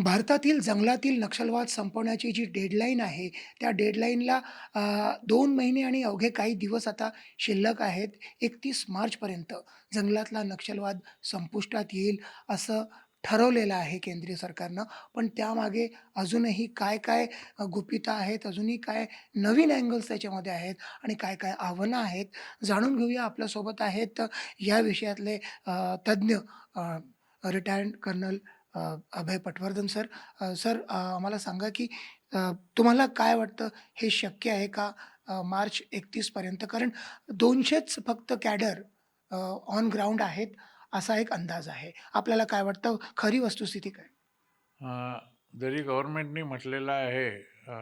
भारतातील जंगलातील नक्षलवाद संपवण्याची जी डेडलाईन आहे, त्या डेडलाईनला 2 महिने आणि अवघे काही दिवस आता शिल्लक आहेत. 31 मार्चपर्यंत जंगलातला नक्षलवाद संपुष्टात येईल, असं ठरवलेलं आहे केंद्रीय सरकारनं. पण त्यामागे अजूनही काय-काय गुपितं आहेत, अजूनही काय नवीन अँगल्स त्याच्यामध्ये आहेत आणि काय-काय आव्हानं आहेत, जाणून घेऊया. आपल्यासोबत आहेत या विषयातले तज्ञ रिटायर्ड कर्नल अभय पटवर्धन सर. सर, आम्हाला सांगा की तुम्हाला काय वाटतं, हे शक्य आहे का मार्च 31 पर्यंत? कारण 200च फक्त कॅडर ऑन ग्राउंड आहेत, असा एक अंदाज आहे. आपल्याला काय वाटतं, खरी वस्तुस्थिती काय? अ, जरी गव्हर्नमेंटनी म्हटलेलं आहे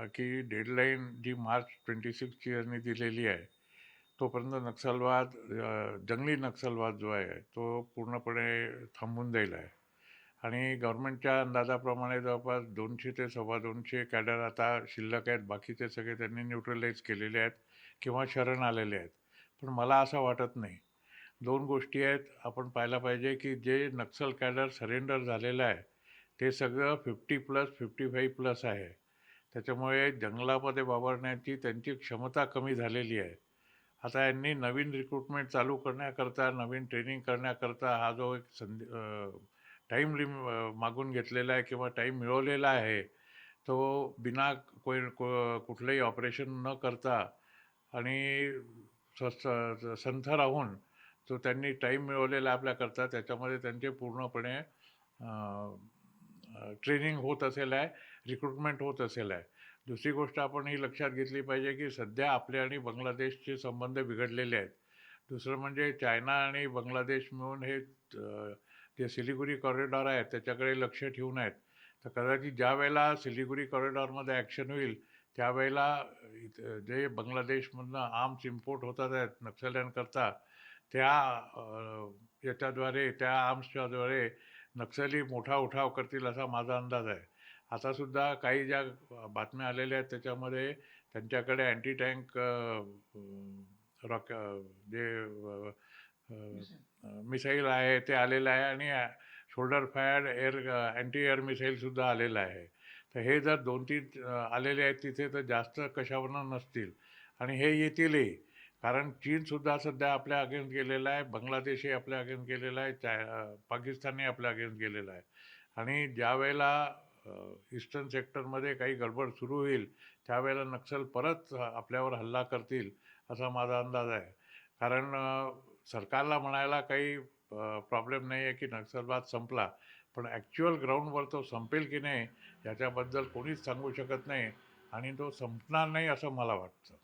की डेडलाईन जी मार्च 26ची यांनी दिलेली आहे, तोपर्यंत नक्षलवाद, जंगली नक्षलवाद जो आहे तो पूर्णपणे थांबून जाईल आहे. आणि गव्हर्नमेंटच्या अंदाजाप्रमाणे जवळपास 200 ते 250 कॅडर आता शिल्लक आहेत. बाकीचे सगळे त्यांनी न्यूट्रलाइज केलेले आहेत किंवा शरण आलेले आहेत. पण मला असं वाटत नाही. दोन गोष्टी आहेत. आपण पाहायला पाहिजे की जे नक्सल कॅडर सरेंडर झालेलं आहे ते सगळं 50+55+ आहे. त्याच्यामुळे जंगलामध्ये वावरण्याची त्यांची क्षमता कमी झालेली आहे. आता यांनी नवीन रिक्रुटमेंट चालू करण्याकरता, नवीन ट्रेनिंग करण्याकरता हा जो एक टाईम मागून घेतलेला आहे किंवा टाईम मिळवलेला आहे, तो बिना कुठलंही ऑपरेशन न करता आणि संथ राहून जो त्यांनी टाईम मिळवलेला आपल्याकरता, त्याच्यामध्ये त्यांचे पूर्णपणे ट्रेनिंग होत असेल आहे, रिक्रुटमेंट होत असेल आहे. दुसरी गोष्ट आपण ही लक्षात घेतली पाहिजे की सध्या आपले आणि बांगलादेशचे संबंध बिघडलेले आहेत. दुसरं म्हणजे चायना आणि बांगलादेश मिळून हे जे सिलिगुरी कॉरिडॉर आहे त्याच्याकडे लक्ष ठेवून आहेत. तर कदाचित ज्या वेळेला सिलिगुरी कॉरिडॉरमध्ये ॲक्शन होईल त्यावेळेला जे बांगलादेशमधनं आर्म्स इम्पोर्ट होतात आहेत नक्षल्यांकरता, त्या याच्याद्वारे, त्या आर्म्सच्याद्वारे नक्षली मोठा उठाव करतील असा माझा अंदाज आहे. आतासुद्धा काही ज्या बातम्या आलेल्या आहेत त्याच्यामध्ये त्यांच्याकडे अँटी टँक रॉक जे मिसाईल आहे ते आलेलं आहे आणि शोल्डर फायर्ड अँटी एअर मिसाईलसुद्धा आलेलं आहे. तर हे जर 2-3 आलेले आहेत तिथे, तर जास्त कशावरनं नसतील आणि हे येतीलही. कारण चीनसुद्धा सध्या आपल्या अगेन्स्ट गेलेला आहे, बांगलादेशही आपल्या अगेन्स्ट गेलेला आहे, पाकिस्तानही आपल्या अगेन्स्ट गेलेला आहे. आणि ज्या वेळेला ईस्टर्न सेक्टरमध्ये काही गडबड सुरू होईल त्यावेळेला नक्षल परत आपल्यावर हल्ला करतील असा माझा अंदाज आहे. कारण सरकारला म्हणायला काही प्रॉब्लेम नाही आहे की नक्षलवाद संपला, पण ॲक्च्युअल ग्राउंडवर तो संपेल की नाही याच्याबद्दल कोणीच सांगू शकत नाही आणि तो संपणार नाही असं मला वाटतं.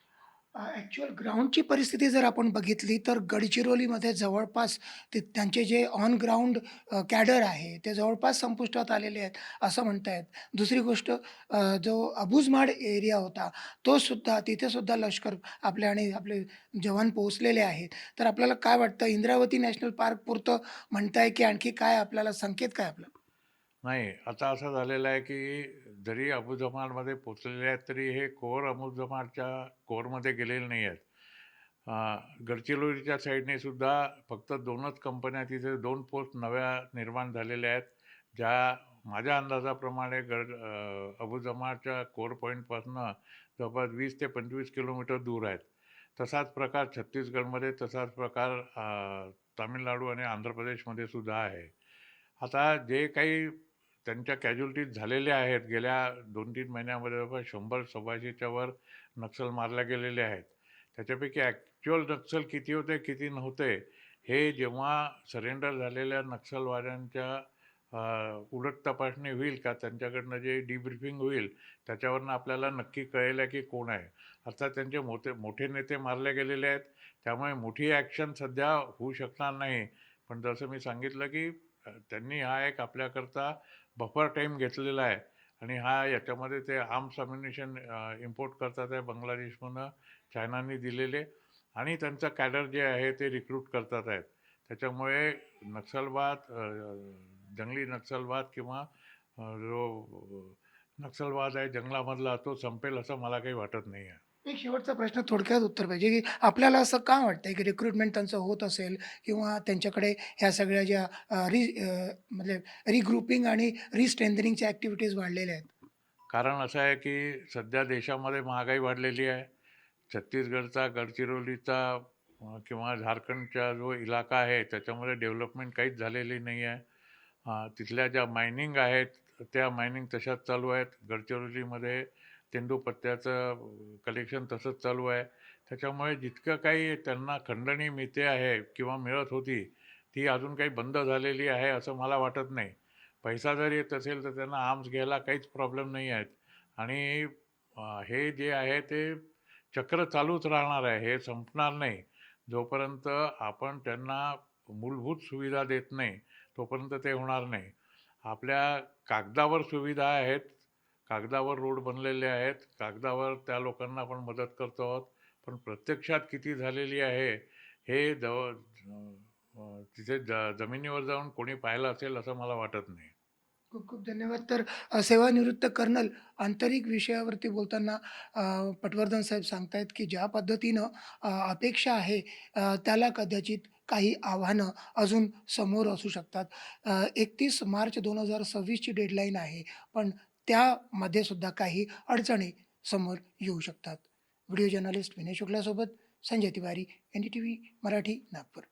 ॲक्चुअल ग्राउंडची परिस्थिती जर आपण बघितली, तर गडचिरोलीमध्ये जवळपास ते त्यांचे जे ऑन ग्राउंड कॅडर आहे, ते जवळपास संपुष्टात आलेले आहेत, असं म्हणतायत. दुसरी गोष्ट, जो अबुझमाड एरिया होता, तो सुद्धा, तिथे सुद्धा लष्कर आपले आणि आपले जवान पोहोचलेले आहेत. तर आपल्याला काय वाटतं, इंद्रावती नॅशनल पार्क पुरतं म्हणताय, की आणखी काय आपल्याला संकेत काय आपला? नाही, आता असं झालेलं आहे की जरी अबुझमाडमध्ये पोचलेले आहेत तरी हे कोर अबुझमाडच्या कोरमध्ये गेलेले नाही आहेत. गडचिरोलीच्या साईडने सुद्धा फक्त 2च कंपन्या, तिथे 2 पोस्ट नव्या निर्माण झालेल्या आहेत, ज्या माझ्या अंदाजाप्रमाणे अबुझमाडच्या कोर पॉईंटपासून जवळपास 20 ते 25 किलोमीटर दूर आहेत. तसाच प्रकार छत्तीसगडमध्ये, तसाच प्रकार तामिळनाडू आणि आंध्र प्रदेशमध्ये सुद्धा आहे. आता जे काही त्यांच्या कॅज्युअल्टीज झालेल्या आहेत गेल्या 2-3 महिन्यामध्ये, जवळपास 100-125च्या वर नक्षल मारल्या गेलेले आहेत. त्याच्यापैकी ॲक्च्युअल नक्षल किती होते किती नव्हते हे जेव्हा सरेंडर झालेल्या नक्षलवाद्यांच्या उलट तपासणी होईल का, त्यांच्याकडनं जे डिब्रीफिंग होईल त्याच्यावरनं आपल्याला नक्की कळेल की कोण आहे. अर्थात त्यांचे मोठे मोठे नेते मारले गेलेले आहेत, त्यामुळे मोठी ॲक्शन सध्या होऊ शकणार नाही. पण जसं मी सांगितलं की त्यांनी हा एक आपल्याकरता बफर टाईम घेतलेला आहे आणि हा याच्यामध्ये ते आर्म्स अम्युनिशन इम्पोर्ट करतात आहे बांगलादेशमधून, चायनाने दिलेले, आणि त्यांचं कॅडर जे आहे ते रिक्रूट करतात आहेत. त्याच्यामुळे नक्षलवाद, जंगली नक्षलवाद किंवा जो नक्षलवाद आहे जंगलामधला, तो संपेल असं मला काही वाटत नाही आहे. एक शेवटचा प्रश्न थोडक्यात उत्तर पाहिजे, की आपल्याला असं का वाटतंय, की रिक्रुटमेंट त्यांचं होत असेल किंवा त्यांच्याकडे ह्या सगळ्या ज्या म्हणजे रिग्रुपिंग आणि रिस्ट्रेंथनिंगच्या ॲक्टिव्हिटीज वाढलेल्या आहेत? कारण असं आहे की सध्या देशामध्ये महागाई वाढलेली आहे. छत्तीसगडचा, गडचिरोलीचा किंवा झारखंडचा जो इलाका आहे त्याच्यामध्ये डेव्हलपमेंट काहीच झालेली नाही आहे. तिथल्या ज्या मायनिंग आहेत, त्या मायनिंग तशाच चालू आहेत. गडचिरोलीमध्ये तेंदूपत्त्याचं कलेक्शन तसंच चालू आहे. त्याच्यामुळे जितकं काही त्यांना खंडणी मिळते आहे किंवा मिळत होती, ती अजून काही बंद झालेली आहे असं मला वाटत नाही. पैसा जर येत असेल तर त्यांना आर्म्स घ्यायला काहीच प्रॉब्लेम नाही आहेत. आणि हे जे आहे ते चक्र चालूच राहणार आहे. हे संपणार नाही. जोपर्यंत आपण त्यांना मूलभूत सुविधा देत नाही, तोपर्यंत ते होणार नाही. आपल्या कागदावर सुविधा आहेत, कागदावर रोड बनलेले आहेत, कागदावर त्या लोकांना आपण मदत करतो आहोत. पण प्रत्यक्षात किती झालेली आहे, हे तिथे जमिनीवर जाऊन कोणी पाहिलं असेल असं मला वाटत नाही. खूप खूप धन्यवाद. तर सेवानिवृत्त कर्नल आंतरिक विषयावरती बोलताना पटवर्धन साहेब सांगतायत, की ज्या पद्धतीनं अपेक्षा आहे त्याला कदाचित काही आव्हानं अजून समोर असू शकतात. 31 मार्च 2026 ची डेडलाईन आहे, पण त्यामध्ये सुद्धा काही अडचणी समोर येऊ शकतात. व्हिडिओ जर्नलिस्ट विनय शुक्लासोबत संजय तिवारी, एनडीटीव्ही मराठी, नागपूर.